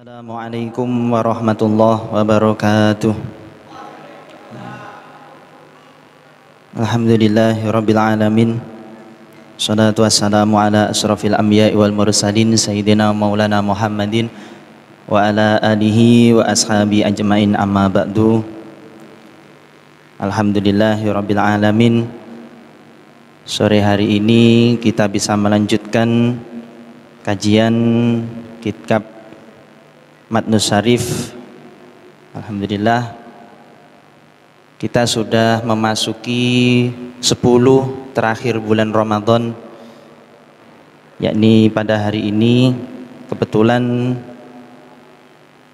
Assalamualaikum warahmatullahi wabarakatuh. Alhamdulillahirabbil alamin. Shalatu wassalamu ala asrofil anbiya'i wal mursalin sayyidina maulana Muhammadin wa ala alihi wa ashabi ajmain, amma ba'du. Alhamdulillahirabbil alamin. Sore hari ini kita bisa melanjutkan kajian kitab Matnus Syarif. Alhamdulillah kita sudah memasuki 10 terakhir bulan Ramadan, yakni pada hari ini kebetulan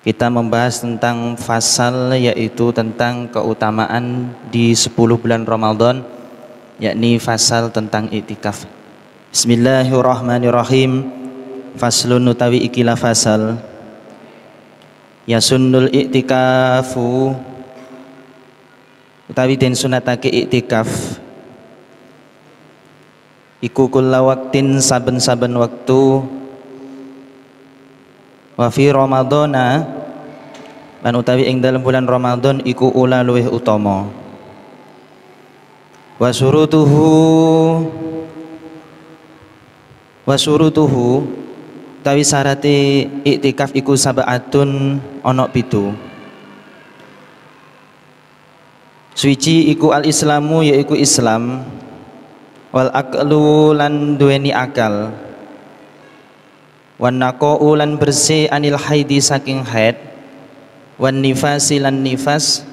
kita membahas tentang fasal, yaitu tentang keutamaan di 10 bulan Ramadan, yakni fasal tentang iktikaf. Bismillahirrahmanirrahim. Faslun utawi ikilah fasal. Yasunnul iktikafu utawi den sunatake iktikaf iku kulla waktin saben-saben waktu, wa fi ramadhana lan utawi ing dalam bulan Ramadan iku ula luwih utama, wa surutuhu utawi syarate iktikaf iku sab'atun ana 7. Suci iku al-islamu, yaiku Islam, wal aqlu lan duweni akal, wan naqau lan bersih anil haidi saking haid, wan nifasi lan nifas,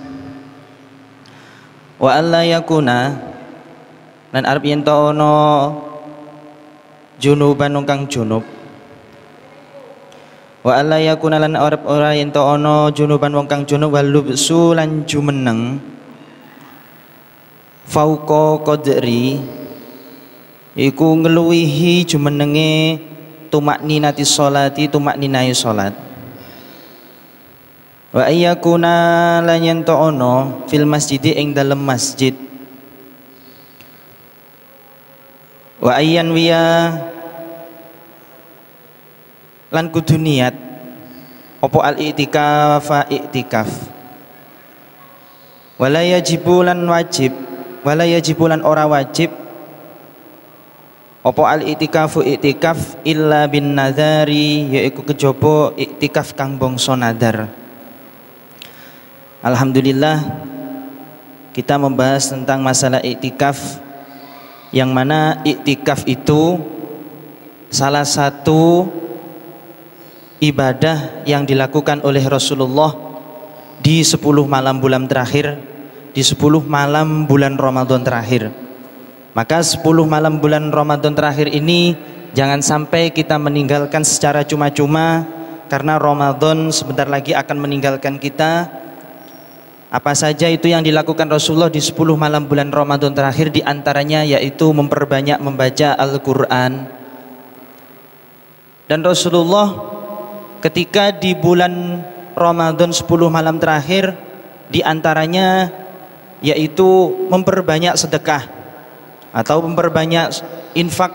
wa alla yakuna lan arep yen ta ana junuban kang junub, wa alla yakuna lan ora yen ta ana junuban wong kang junub, wal lubsu lan jumeneng fauqa qadri iku ngluwihi jumenenge tumakninati sholati, tumakninai salat, wa ayyakuna lan yen ta ana fil masjidi ing dalem masjid, wa ayyan wiya lan kudu niat opo al-i'tikafa i'tikaf, wala yajibulan wajib, wala yajibulan ora wajib opo al-i'tikafu i'tikaf illa bin nadhari, yaiku kejaba i'tikaf kang bangsa nadar. Alhamdulillah kita membahas tentang masalah i'tikaf, yang mana i'tikaf itu salah satu ibadah yang dilakukan oleh Rasulullah di 10 malam bulan terakhir, di 10 malam bulan Ramadan terakhir. Maka 10 malam bulan Ramadan terakhir ini jangan sampai kita meninggalkan secara cuma-cuma, karena Ramadan sebentar lagi akan meninggalkan kita. Apa saja itu yang dilakukan Rasulullah di 10 malam bulan Ramadan terakhir, di antaranya yaitu memperbanyak membaca Al-Quran. Dan Rasulullah ketika di bulan Ramadan 10 malam terakhir, di antaranya yaitu memperbanyak sedekah atau memperbanyak infak,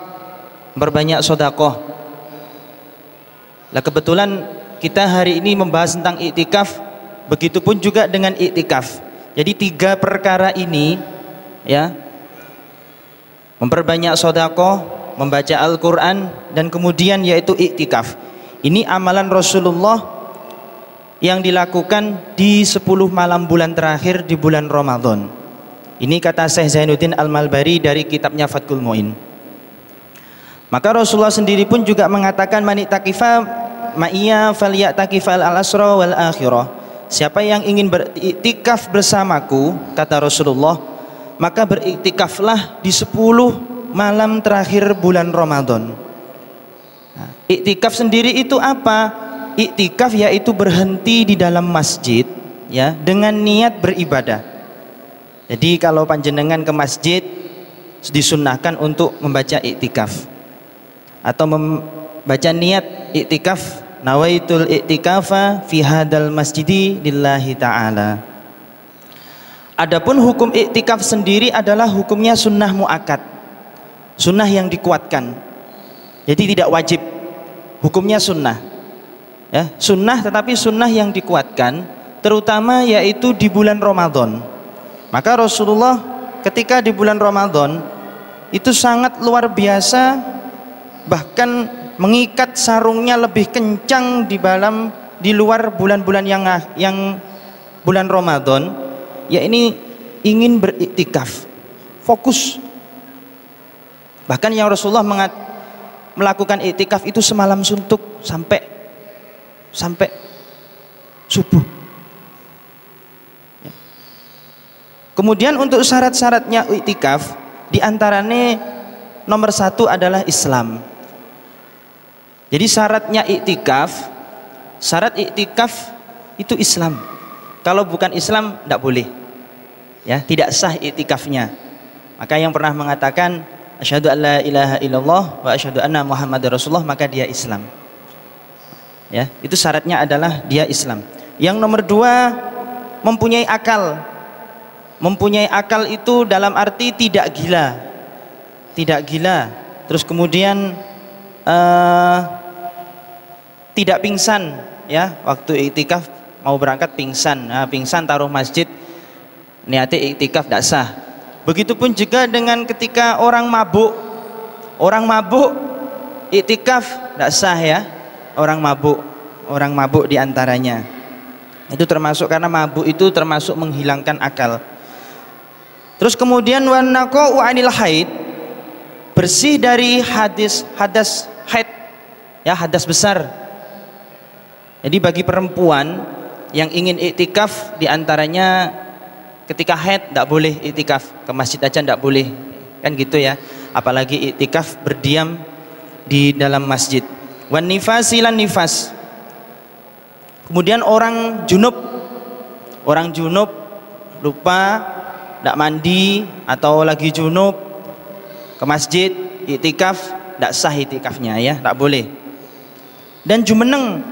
memperbanyak sedekah. Nah, kebetulan kita hari ini membahas tentang iktikaf, begitupun juga dengan iktikaf. Jadi 3 perkara ini ya, memperbanyak sedekah, membaca Al-Quran, dan kemudian yaitu iktikaf. Ini amalan Rasulullah yang dilakukan di 10 malam bulan terakhir di bulan Ramadan. Ini kata Syekh Zainuddin Al-Malbari dari kitabnya Fathul Mu'in. Maka Rasulullah sendiri pun juga mengatakan, man i'takifa ma'iya falya'takifal al-asra wal akhirah. Siapa yang ingin beriktikaf bersamaku, kata Rasulullah, maka beriktikaflah di 10 malam terakhir bulan Ramadan. Nah, iktikaf sendiri itu apa? Iktikaf yaitu berhenti di dalam masjid ya, dengan niat beribadah. Jadi kalau panjenengan ke masjid disunnahkan untuk membaca iktikaf atau membaca niat iktikaf, nawaitul iktikafa fi hadal masjidi lillahi ta'ala. Adapun hukum iktikaf sendiri adalah hukumnya sunnah muakkad, sunnah yang dikuatkan. Jadi tidak wajib, hukumnya sunnah. Ya, sunnah, tetapi sunnah yang dikuatkan, terutama yaitu di bulan Ramadan. Maka Rasulullah ketika di bulan Ramadan itu sangat luar biasa, bahkan mengikat sarungnya lebih kencang di luar bulan-bulan yang bulan Ramadan, ya ini ingin beriktikaf, fokus. Bahkan yang Rasulullah melakukan iktikaf itu semalam suntuk sampai subuh. Kemudian untuk syarat-syaratnya iktikaf, diantaranya nomor 1 adalah Islam. Jadi syarat iktikaf itu Islam. Kalau bukan Islam tidak boleh, ya, tidak sah iktikafnya. Maka yang pernah mengatakan asyhadu an la ilaha illallah wa asyhadu anna muhammadar rasulullah, maka dia Islam. Ya, itu syaratnya adalah dia Islam. Yang nomor 2, mempunyai akal. Mempunyai akal itu dalam arti tidak gila, terus kemudian tidak pingsan, ya, waktu iktikaf mau berangkat pingsan, pingsan taruh masjid, niatnya iktikaf tidak sah. Begitupun juga dengan ketika orang mabuk iktikaf tidak sah, ya, orang mabuk diantaranya itu termasuk, karena mabuk itu termasuk menghilangkan akal. Terus kemudian wanaqa'u 'anil haid, bersih dari hadas haid, ya, hadas besar. Jadi bagi perempuan yang ingin iktikaf, diantaranya ketika haid tidak boleh iktikaf, ke masjid aja tidak boleh, kan gitu ya, apalagi iktikaf berdiam di dalam masjid. Wan nifasi lan nifas. Kemudian orang junub lupa, tidak mandi atau lagi junub ke masjid iktikaf, tidak sah iktikafnya, ya, tidak boleh. Dan jumeneng,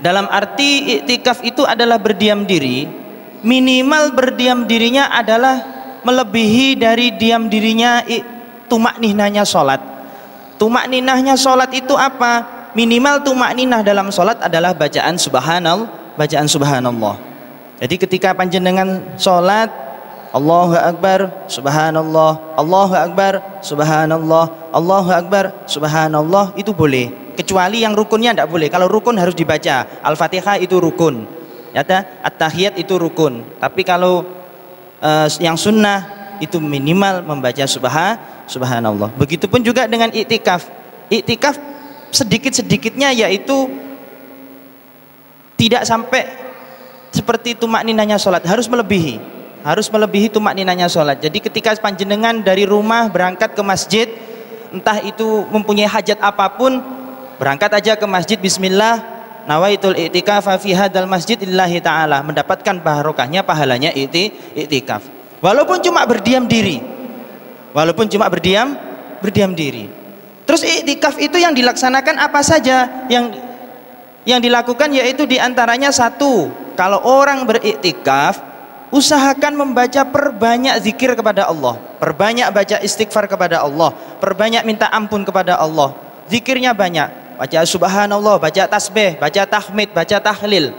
dalam arti iktikaf itu adalah berdiam diri, minimal berdiam dirinya adalah melebihi dari diam dirinya tumakninahnya sholat. Tumakninahnya sholat itu apa? Minimal tumakninah dalam sholat adalah bacaan subhanallah. Jadi ketika panjenengan sholat, Allahu Akbar, Subhanallah, Allahu Akbar, Subhanallah, Allahu Akbar, Subhanallah, itu boleh. Kecuali yang rukunnya tidak boleh. Kalau rukun harus dibaca. Al-Fatihah itu rukun, ya, At-Tahiyat itu rukun. Tapi kalau yang sunnah itu minimal membaca Subhanallah. Begitupun juga dengan iktikaf. Iktikaf sedikit-sedikitnya yaitu tidak sampai seperti tumakninahnya sholat, harus melebihi tumakninahnya sholat. Jadi ketika panjenengan dari rumah berangkat ke masjid, entah itu mempunyai hajat apapun, berangkat aja ke masjid, bismillah, nawaitul i'tikaf fi hadzal masjid lillahi ta'ala, mendapatkan barokahnya, pahalanya i'tikaf. Walaupun cuma berdiam diri. Terus i'tikaf itu yang dilaksanakan apa saja? Yang dilakukan yaitu diantaranya 1, kalau orang beriktikaf, usahakan membaca perbanyak zikir kepada Allah, perbanyak baca istighfar kepada Allah, perbanyak minta ampun kepada Allah. Zikirnya banyak, baca subhanallah, baca tasbih, baca tahmid, baca tahlil,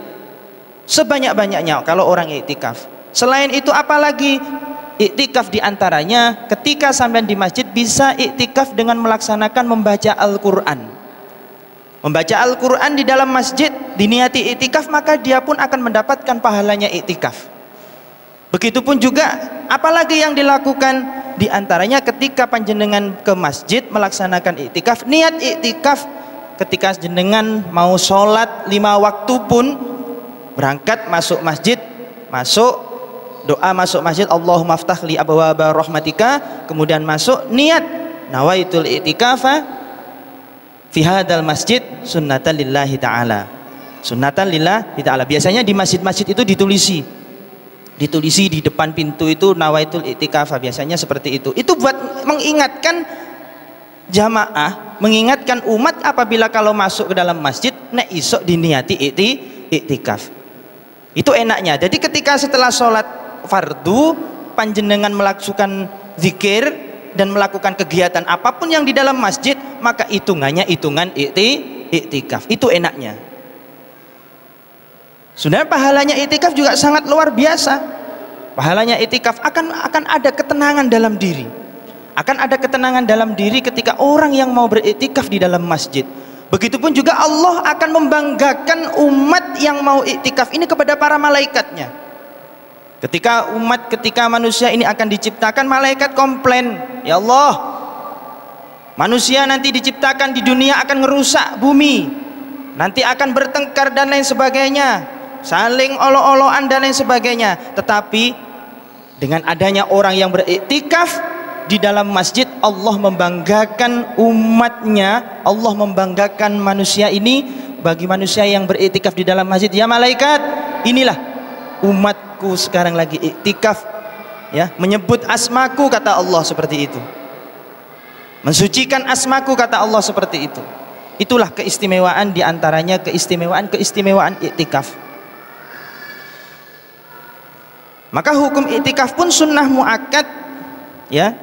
sebanyak-banyaknya kalau orang iktikaf. Selain itu apalagi iktikaf diantaranya ketika sampai di masjid bisa iktikaf dengan melaksanakan membaca Al-Quran. Membaca Al-Quran di dalam masjid diniati iktikaf, maka dia pun akan mendapatkan pahalanya iktikaf. Begitupun juga apalagi yang dilakukan diantaranya ketika panjenengan ke masjid melaksanakan iktikaf, niat iktikaf ketika jenengan mau sholat 5 waktu pun berangkat masuk masjid, doa masuk masjid, Allahumma aftah li abwaaba rahmatika, kemudian masuk niat nawaitul i'tikafa fi hadzal masjid sunnatan lillahi ta'ala. Sunnatan lillahi ta'ala. Biasanya di masjid-masjid itu ditulisi di depan pintu itu nawaitul i'tikafa, biasanya seperti itu. Itu buat mengingatkan jamaah, mengingatkan umat apabila kalau masuk ke dalam masjid nek isok diniati i'tikaf. Itu enaknya. Jadi ketika setelah sholat fardu panjenengan melakukan zikir dan melakukan kegiatan apapun yang di dalam masjid, maka hitungannya hitungan i'tikaf. Itu enaknya. Sebenarnya pahalanya iktikaf juga sangat luar biasa. Pahalanya iktikaf akan ada ketenangan dalam diri. Akan ada ketenangan dalam diri ketika orang yang mau beriktikaf di dalam masjid. Begitupun juga Allah akan membanggakan umat yang mau iktikaf ini kepada para malaikatnya. Ketika manusia ini akan diciptakan, malaikat komplain, ya Allah, manusia nanti diciptakan di dunia akan ngerusak bumi, nanti akan bertengkar dan lain sebagainya, saling olo-oloan dan lain sebagainya. Tetapi dengan adanya orang yang beriktikaf di dalam masjid, Allah membanggakan umatnya, Allah membanggakan manusia ini. Bagi manusia yang beriktikaf di dalam masjid, ya malaikat, inilah umatku sekarang lagi iktikaf, ya, menyebut asmaku, kata Allah seperti itu, mensucikan asmaku, kata Allah seperti itu. Itulah keistimewaan diantaranya keistimewaan iktikaf. Maka hukum iktikaf pun sunnah muakkad, ya.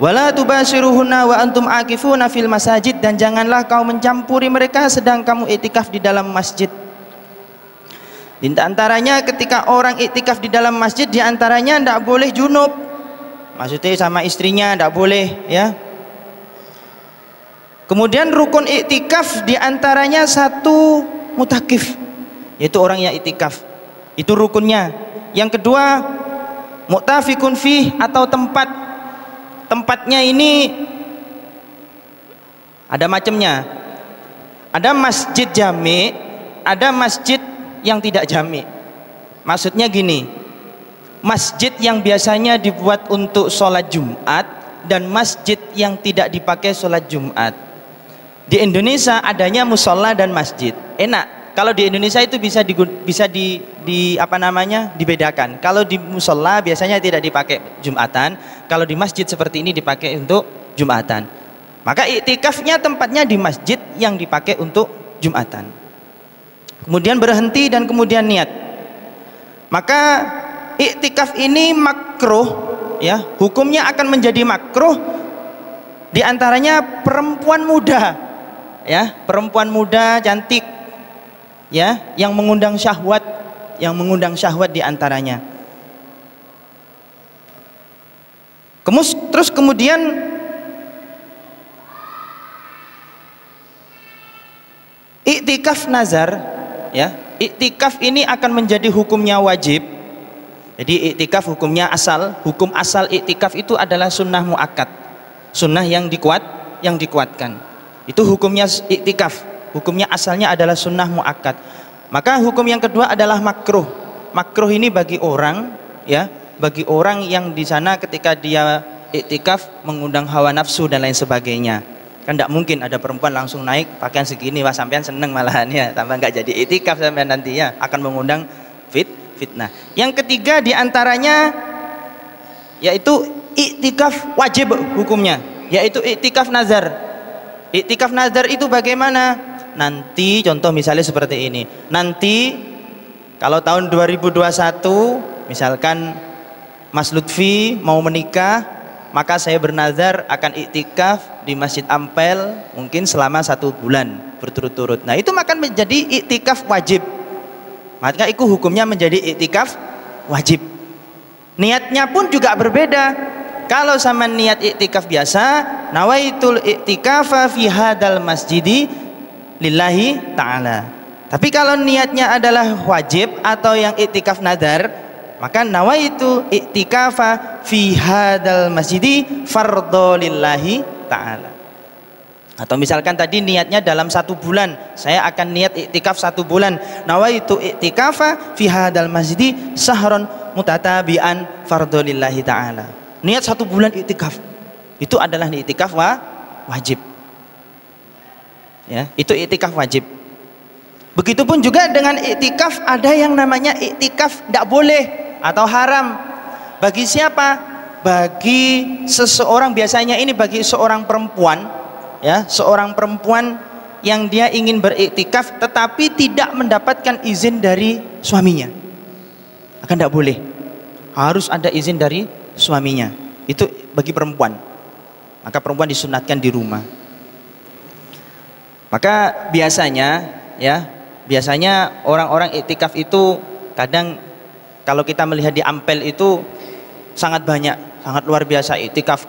Wala tubashiruhunna wa antum akifuna fil masajid, dan janganlah kau mencampuri mereka sedang kamu iktikaf di dalam masjid. Di antaranya ketika orang iktikaf di dalam masjid, di antaranya tidak boleh junub. Maksudnya sama istrinya tidak boleh, ya. Kemudian rukun iktikaf di antaranya satu mutakif, yaitu orang yang iktikaf. Itu rukunnya. Yang kedua, mu'tafikun fih, atau tempatnya ini ada macamnya. Ada masjid jami, ada masjid yang tidak jami. Maksudnya gini, masjid yang biasanya dibuat untuk sholat Jumat dan masjid yang tidak dipakai sholat Jumat. Di Indonesia adanya musola dan masjid, enak. Kalau di Indonesia itu bisa dibedakan. Kalau di musola biasanya tidak dipakai Jumatan, kalau di masjid seperti ini dipakai untuk Jumatan. Maka iktikafnya tempatnya di masjid yang dipakai untuk Jumatan. Kemudian berhenti dan kemudian niat. Maka iktikaf ini makruh, ya, hukumnya akan menjadi makruh. Di antaranya perempuan muda, ya, perempuan muda cantik, ya, yang mengundang syahwat di antaranya. Terus kemudian iktikaf nazar, ya, iktikaf ini akan menjadi hukumnya wajib. Jadi iktikaf hukum asal iktikaf itu adalah sunnah muakkad, sunnah yang dikuatkan. Itu hukumnya iktikaf. Hukumnya asalnya adalah sunnah muakkad. Maka hukum yang kedua adalah makruh. Makruh ini bagi orang, ya, bagi orang yang di sana ketika dia iktikaf mengundang hawa nafsu dan lain sebagainya. Kan tidak mungkin ada perempuan langsung naik pakaian segini, wah sampean seneng malahan, ya, tambah nggak jadi iktikaf sampean nantinya, akan mengundang fitnah. Yang ketiga diantaranya yaitu iktikaf wajib hukumnya, yaitu iktikaf nazar. Iktikaf nazar itu bagaimana? Nanti contoh misalnya seperti ini. Nanti kalau tahun 2021 misalkan Mas Lutfi mau menikah, maka saya bernazar akan iktikaf di Masjid Ampel mungkin selama 1 bulan berturut-turut. Nah itu akan menjadi iktikaf wajib. Maka itu hukumnya menjadi iktikaf wajib. Niatnya pun juga berbeda. Kalau sama niat iktikaf biasa, nawaitul iktikafa fi hadal masjidi lillahi ta'ala. Tapi kalau niatnya adalah wajib atau yang iktikaf nadar, maka nawaitu iktikafa fi hadal masjidi fardhu lillahi ta'ala. Atau misalkan tadi niatnya dalam 1 bulan, saya akan niat iktikaf 1 bulan, nawaitu iktikafa fi hadal masjidi sahron mutatabi'an fardhu lillahi ta'ala. Niat 1 bulan iktikaf, itu adalah iktikaf wajib, ya, itu iktikaf wajib. Begitupun juga dengan iktikaf, ada yang namanya iktikaf tidak boleh atau haram. Bagi siapa? Bagi seseorang, biasanya ini bagi seorang perempuan, ya, seorang perempuan yang dia ingin beriktikaf tetapi tidak mendapatkan izin dari suaminya, akan tidak boleh, harus ada izin dari suaminya. Itu bagi perempuan, maka perempuan disunatkan di rumah. Maka biasanya, ya, biasanya orang-orang iktikaf itu kadang kalau kita melihat di Ampel itu sangat banyak, sangat luar biasa iktikaf.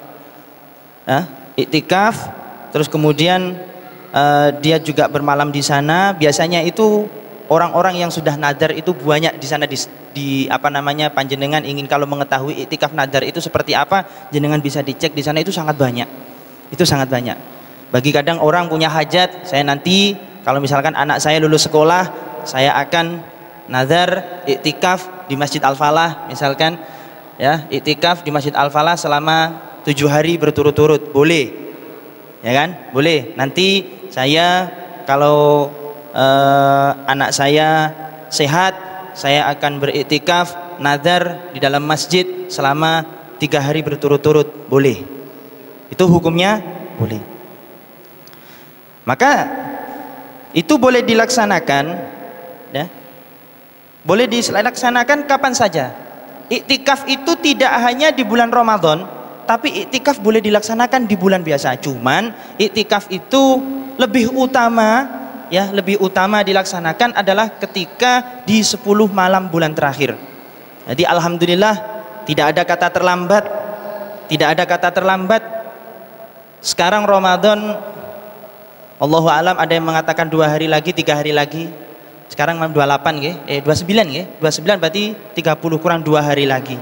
Iktikaf, terus kemudian dia juga bermalam di sana. Biasanya itu orang-orang yang sudah nadar itu banyak di sana, di apa namanya, panjenengan ingin kalau mengetahui iktikaf nadar itu seperti apa, jenengan bisa dicek di sana, itu sangat banyak. Itu sangat banyak. Bagi kadang orang punya hajat, saya nanti kalau misalkan anak saya lulus sekolah, saya akan nazar iktikaf di Masjid Al-Falah misalkan, ya, iktikaf di Masjid Al-Falah selama 7 hari berturut-turut, boleh, ya kan, boleh. Nanti saya kalau anak saya sehat, saya akan beriktikaf nazar di dalam masjid selama 3 hari berturut-turut, boleh. Itu hukumnya boleh. Maka itu boleh dilaksanakan, ya. Boleh dilaksanakan kapan saja. Iktikaf itu tidak hanya di bulan Ramadan, tapi iktikaf boleh dilaksanakan di bulan biasa. Cuman iktikaf itu lebih utama, ya, lebih utama dilaksanakan adalah ketika di 10 malam bulan terakhir. Jadi alhamdulillah tidak ada kata terlambat, tidak ada kata terlambat. Sekarang Ramadan, Allahu alam, ada yang mengatakan 2 hari lagi, 3 hari lagi. Sekarang 28 nggih, 29 nggih. 29 berarti 30 kurang 2 hari lagi.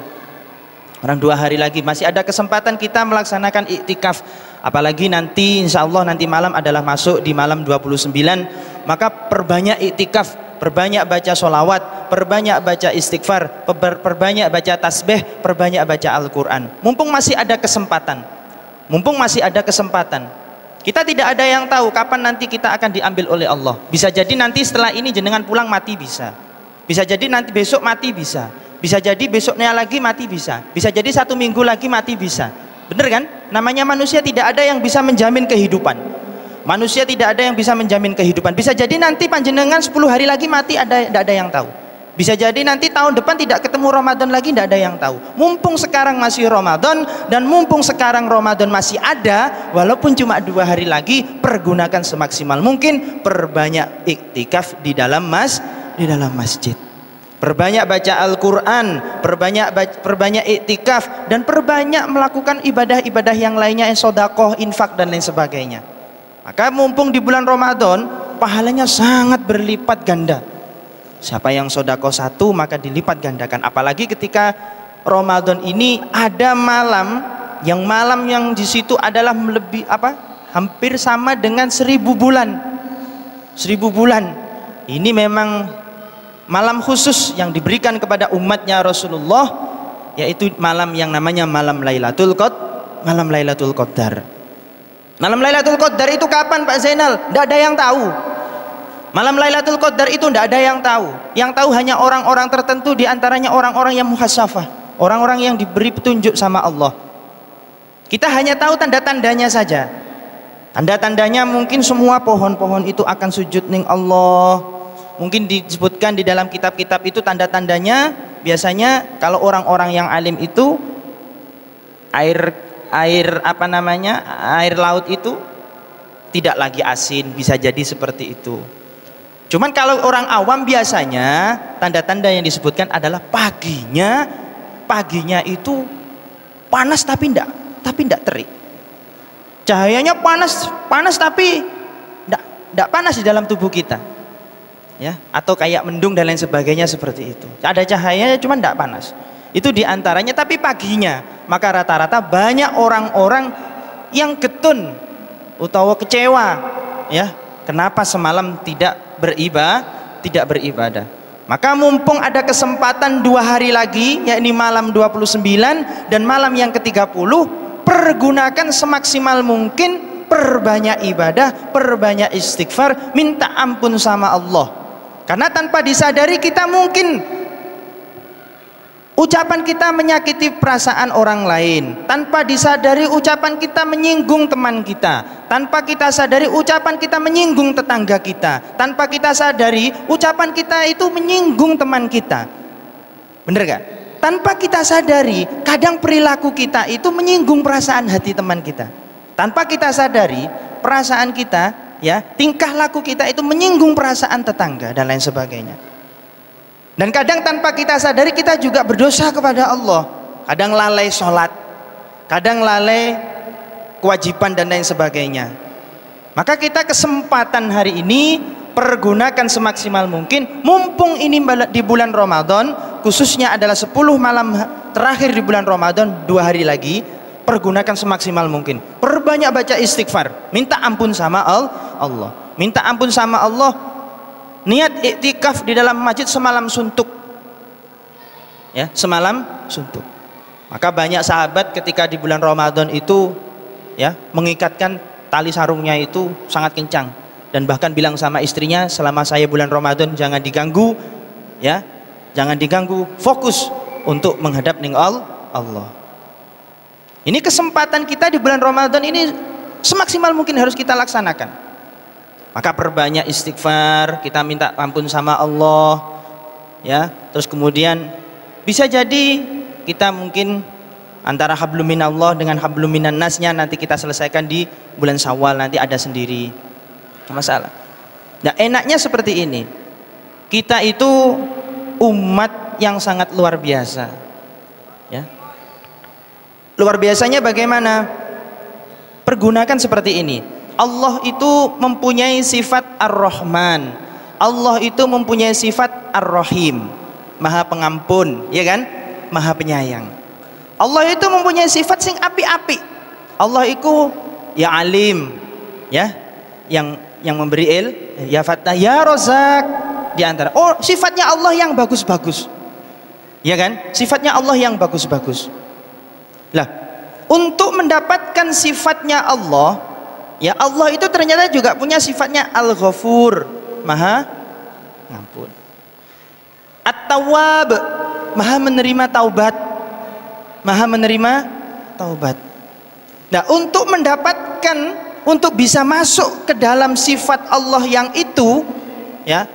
Kurang 2 hari lagi masih ada kesempatan kita melaksanakan iktikaf. Apalagi nanti insya Allah nanti malam adalah masuk di malam 29, maka perbanyak iktikaf, perbanyak baca sholawat, perbanyak baca istighfar, perbanyak baca tasbih, perbanyak baca Al-Quran. Mumpung masih ada kesempatan, mumpung masih ada kesempatan. Kita tidak ada yang tahu kapan nanti kita akan diambil oleh Allah. Bisa jadi nanti setelah ini jenengan pulang mati bisa. Bisa jadi nanti besok mati bisa. Bisa jadi besoknya lagi mati bisa. Bisa jadi 1 minggu lagi mati bisa. Bener kan? Namanya manusia tidak ada yang bisa menjamin kehidupan. Manusia tidak ada yang bisa menjamin kehidupan. Bisa jadi nanti panjenengan 10 hari lagi mati, tidak ada yang tahu. Bisa jadi nanti tahun depan tidak ketemu Ramadan lagi, tidak ada yang tahu. Mumpung sekarang masih Ramadan, dan mumpung sekarang Ramadan masih ada, walaupun cuma 2 hari lagi, pergunakan semaksimal mungkin, perbanyak iktikaf di dalam masjid. Perbanyak baca Al-Quran, perbanyak iktikaf, dan perbanyak melakukan ibadah-ibadah yang lainnya, sedekah, infak, dan lain sebagainya. Maka mumpung di bulan Ramadan, pahalanya sangat berlipat ganda. Siapa yang sedekah 1 maka dilipat gandakan. Apalagi ketika Ramadan ini ada malam yang di situ adalah lebih hampir sama dengan 1000 bulan. 1000 bulan. Ini memang malam khusus yang diberikan kepada umatnya Rasulullah, yaitu malam yang namanya malam Lailatul Qadar. Malam Lailatul Qadar. Malam Lailatul Qadar itu kapan Pak Zainal? Tidak ada yang tahu. Malam Lailatul Qadar itu tidak ada yang tahu. Yang tahu hanya orang-orang tertentu, diantaranya orang-orang yang muhasafah, orang-orang yang diberi petunjuk sama Allah. Kita hanya tahu tanda-tandanya saja. Tanda-tandanya mungkin semua pohon-pohon itu akan sujud ning Allah. Mungkin disebutkan di dalam kitab-kitab itu tanda-tandanya. Biasanya kalau orang-orang yang alim itu air laut itu tidak lagi asin, bisa jadi seperti itu. Cuman kalau orang awam biasanya tanda-tanda yang disebutkan adalah paginya itu panas tapi tidak terik. Cahayanya panas tapi tidak panas di dalam tubuh kita. Ya, atau kayak mendung dan lain sebagainya seperti itu. Ada cahayanya cuman tidak panas. Itu diantaranya, tapi paginya. Maka rata-rata banyak orang-orang yang getun utawa kecewa, ya. Kenapa semalam tidak beribadah? Maka mumpung ada kesempatan 2 hari lagi, yakni malam 29 dan malam yang ke-30, pergunakan semaksimal mungkin, perbanyak ibadah, perbanyak istighfar, minta ampun sama Allah. Karena tanpa disadari kita mungkin ucapan kita menyakiti perasaan orang lain, tanpa disadari ucapan kita menyinggung teman kita, tanpa kita sadari ucapan kita menyinggung tetangga kita, tanpa kita sadari ucapan kita itu menyinggung teman kita. Bener gak? Tanpa kita sadari kadang perilaku kita itu menyinggung perasaan hati teman kita. Tanpa kita sadari perasaan kita ya, tingkah laku kita itu menyinggung perasaan tetangga dan lain sebagainya. Dan kadang tanpa kita sadari kita juga berdosa kepada Allah. Kadang lalai sholat, kadang lalai kewajiban dan lain sebagainya. Maka kita kesempatan hari ini pergunakan semaksimal mungkin. Mumpung ini di bulan Ramadan, khususnya adalah 10 malam terakhir di bulan Ramadan, 2 hari lagi, pergunakan semaksimal mungkin. Perbanyak baca istighfar, minta ampun sama Allah, minta ampun sama Allah. Niat iktikaf di dalam masjid semalam suntuk, ya, semalam suntuk. Maka banyak sahabat ketika di bulan Ramadan itu, ya, mengikatkan tali sarungnya itu sangat kencang, dan bahkan bilang sama istrinya, selama saya bulan Ramadan jangan diganggu, ya, jangan diganggu, fokus untuk menghadap ning Allah. Ini kesempatan kita di bulan Ramadan ini semaksimal mungkin harus kita laksanakan. Maka perbanyak istighfar, kita minta ampun sama Allah, ya. Terus kemudian bisa jadi kita mungkin antara hablum minallah dengan hablum minan nasnya nanti kita selesaikan di bulan Syawal, nanti ada sendiri, masalah. Nah, enaknya seperti ini. Kita itu umat yang sangat luar biasa, ya. Luar biasanya bagaimana? Pergunakan seperti ini. Allah itu mempunyai sifat Ar-Rahman, Allah itu mempunyai sifat Ar-Rahim, Maha Pengampun, ya kan? Maha Penyayang. Allah itu mempunyai sifat sing api-api. Allah itu ya Alim, ya, yang memberi ya Fattah, ya Razak, di antara. Oh, sifatnya Allah yang bagus-bagus, ya kan? Sifatnya Allah yang bagus-bagus. Lah, untuk mendapatkan sifatnya Allah, ya, Allah itu ternyata juga punya sifatnya Al-Ghafur, Maha Pengampun. At-Tawwab, Maha menerima taubat, Maha menerima taubat. Nah, untuk mendapatkan, untuk bisa masuk ke dalam sifat Allah yang itu, ya,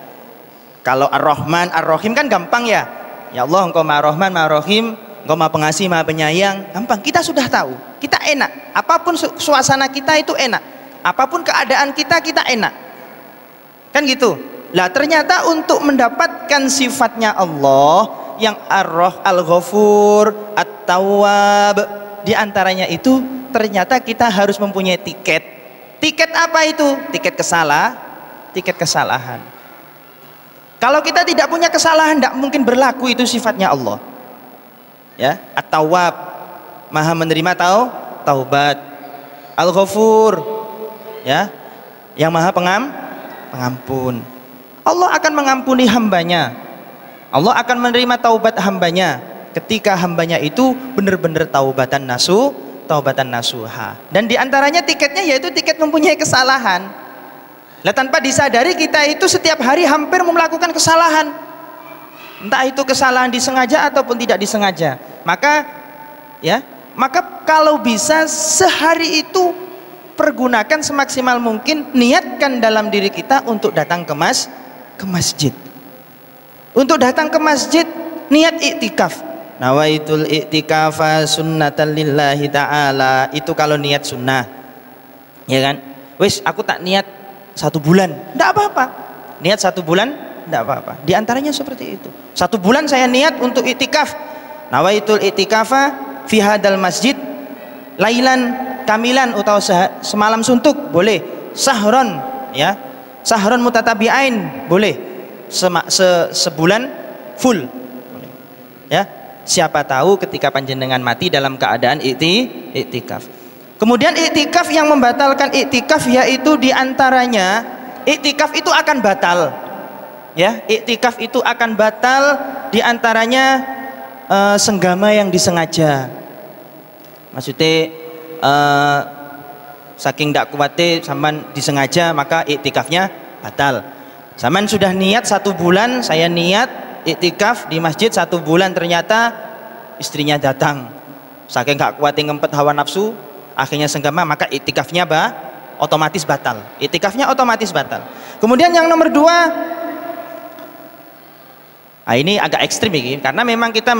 kalau Ar-Rahman, Ar-Rahim kan gampang, ya. Ya Allah, Engkau Maha Rahman, Maha Rahim, Engkau Maha Pengasih, Maha Penyayang, gampang, kita sudah tahu, kita enak, apapun suasana kita itu enak, apapun keadaan kita enak, kan gitu. Lah, ternyata untuk mendapatkan sifatnya Allah yang Al-Ghafur, At-Tawwab, diantaranya itu ternyata kita harus mempunyai tiket. Tiket apa itu? Tiket kesalahan. Kalau kita tidak punya kesalahan, tidak mungkin berlaku itu sifatnya Allah, ya. At-Tawwab, Maha menerima taubat. Al-Ghafur, ya, yang Maha Pengampun. Allah akan mengampuni hambanya, Allah akan menerima taubat hambanya ketika hambanya itu benar-benar taubatan nasuha. Dan diantaranya tiketnya yaitu tiket mempunyai kesalahan. Lah, tanpa disadari kita itu setiap hari hampir melakukan kesalahan, entah itu kesalahan disengaja ataupun tidak disengaja. Maka kalau bisa sehari itu pergunakan semaksimal mungkin, niatkan dalam diri kita untuk datang ke masjid. Untuk datang ke masjid, niat iktikaf. Nawaitul iktikafa sunnatan lillahi ta'ala. Itu kalau niat sunnah, ya kan? Wis, aku tak niat 1 bulan, tidak apa-apa. Niat 1 bulan, tidak apa-apa. Di antaranya seperti itu. 1 bulan saya niat untuk iktikaf. Nawaitul iktikafa fi hadal masjid lailan kamilan, atau semalam suntuk boleh, sahron, ya, sahron mutatabi'ain boleh, sebulan full boleh, ya. Siapa tahu ketika panjenengan mati dalam keadaan iktikaf. Kemudian iktikaf yang membatalkan iktikaf yaitu diantaranya iktikaf itu akan batal, ya, iktikaf itu akan batal, diantaranya senggama yang disengaja. Maksudnya saking tidak kuatnya sampean disengaja, maka iktikafnya batal. Sampean sudah niat 1 bulan, saya niat iktikaf di masjid 1 bulan, ternyata istrinya datang, saking gak kuatnya ngempet hawa nafsu, akhirnya senggama, maka iktikafnya otomatis batal. Iktikafnya otomatis batal. Kemudian yang nomor 2, ini agak ekstrim ini, karena memang kita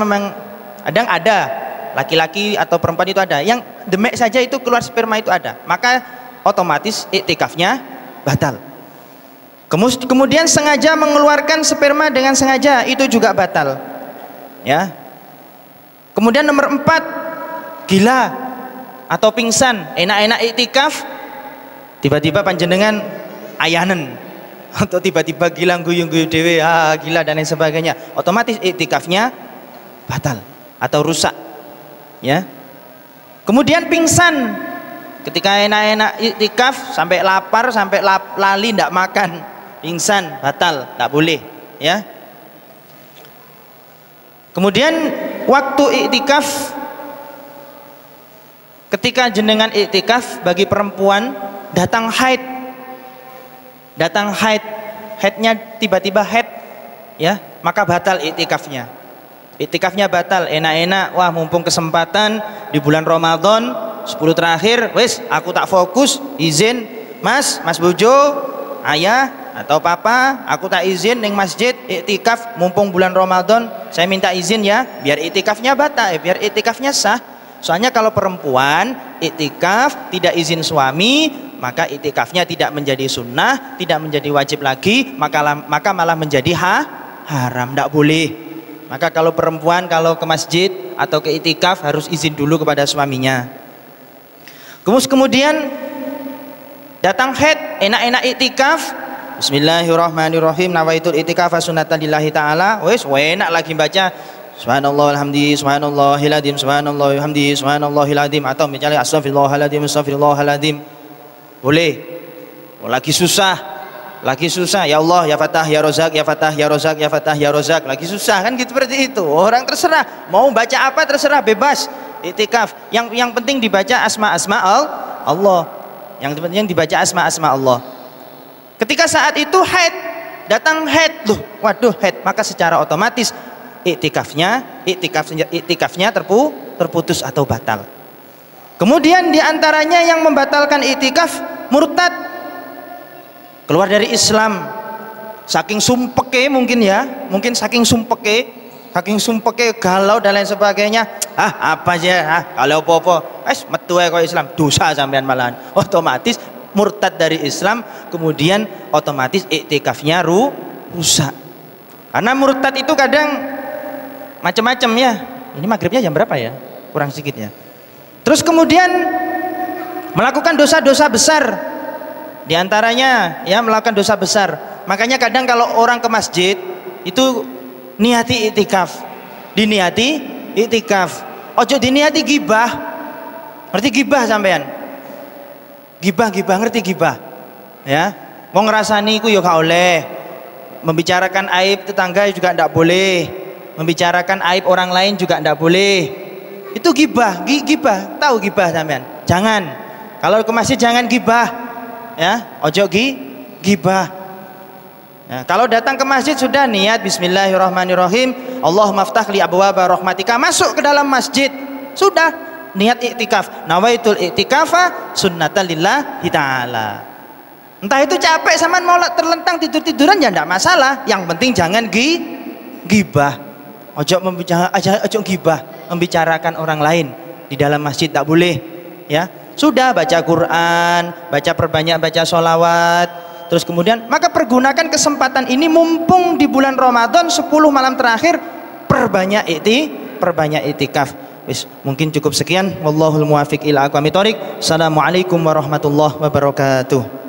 kadang ada laki-laki atau perempuan itu ada yang demek saja itu keluar sperma itu ada, maka otomatis iktikafnya batal. Kemudian sengaja mengeluarkan sperma dengan sengaja, itu juga batal. Ya. Kemudian nomor 4, gila atau pingsan, enak-enak iktikaf, tiba-tiba panjenengan ayanen atau tiba-tiba gila guyu-guyu dewe, gila dan lain sebagainya, otomatis iktikafnya batal atau rusak. Ya. Kemudian pingsan ketika enak-enak iktikaf sampai lapar, sampai lali tidak makan, pingsan, batal, tak boleh. Ya. Kemudian waktu iktikaf, ketika jenengan iktikaf, bagi perempuan datang haid, haidnya tiba-tiba haid, ya, maka batal iktikafnya. Iktikafnya batal. Enak-enak, wah mumpung kesempatan di bulan Ramadan 10 terakhir, wis aku tak fokus, izin mas bojo, ayah atau papa, aku tak izin ning masjid iktikaf mumpung bulan Ramadan, saya minta izin ya, biar iktikafnya batal, biar iktikafnya sah. Soalnya kalau perempuan iktikaf tidak izin suami, maka iktikafnya tidak menjadi sunnah, tidak menjadi wajib lagi, maka malah menjadi haram, tidak boleh. Maka kalau perempuan kalau ke masjid atau ke iktikaf harus izin dulu kepada suaminya. Kemudian datang haid, enak-enak iktikaf, bismillahirrahmanirrahim, nawaitul itikaf sunnatan lillahi ta'ala, wis enak lagi baca subhanallah alhamdi subhanallahil adzim subhanallah alhamdi subhanallahil adzim, atau misalnya astagfirullahaladzim astagfirullahaladzim, boleh. Lagi susah, ya Allah ya Fatah ya Rozak ya Fatah ya Rozak ya Fatah ya Rozak, lagi susah kan gitu, seperti itu. Orang terserah mau baca apa, terserah, bebas iktikaf. Yang penting dibaca asma Allah, yang penting dibaca asma Allah. Ketika saat itu haid, datang haid, loh, waduh haid, maka secara otomatis iktikafnya terputus atau batal. Kemudian diantaranya yang membatalkan iktikaf, murtad, keluar dari Islam, saking sumpeke mungkin ya, saking sumpeke galau dan lain sebagainya, apa aja, kalau apa-apa metu ae kok Islam, dosa sampean malahan, otomatis murtad dari Islam, kemudian otomatis iktikafnya rusak. Karena murtad itu kadang macam-macam ya. Ini maghribnya jam berapa ya? Kurang sedikit ya. Terus kemudian melakukan dosa-dosa besar. Di antaranya ya melakukan dosa besar. Makanya kadang kalau orang ke masjid itu niati iktikaf. Diniati iktikaf. Ojo diniati gibah. Ngerti gibah sampean? Gibah ngerti gibah ya, mau ngerasani iku ya gak oleh, membicarakan aib tetangga juga ndak boleh, membicarakan aib orang lain juga ndak boleh, itu gibah. Tahu gibah sampean? Jangan, kalau ke masjid jangan gibah ya, ojo gibah ya. Kalau datang ke masjid sudah niat bismillahirrahmanirrahim, Allahumma ftah li abwaaba rahmatika, masuk ke dalam masjid, sudah niat iktikaf, nawaitul iktikafa sunnatan lillahi ta'ala. Entah itu capek sama mau terlentang tidur-tiduran ya enggak masalah, yang penting jangan gibah. Ojo gibah, membicarakan orang lain di dalam masjid tak boleh ya. Sudah baca Quran, baca sholawat, terus kemudian maka pergunakan kesempatan ini mumpung di bulan Ramadan 10 malam terakhir, perbanyak iktikaf. Mungkin cukup sekian, wallahul muwafiq ila aqwamit thoriq. Assalamualaikum warahmatullahi wabarakatuh.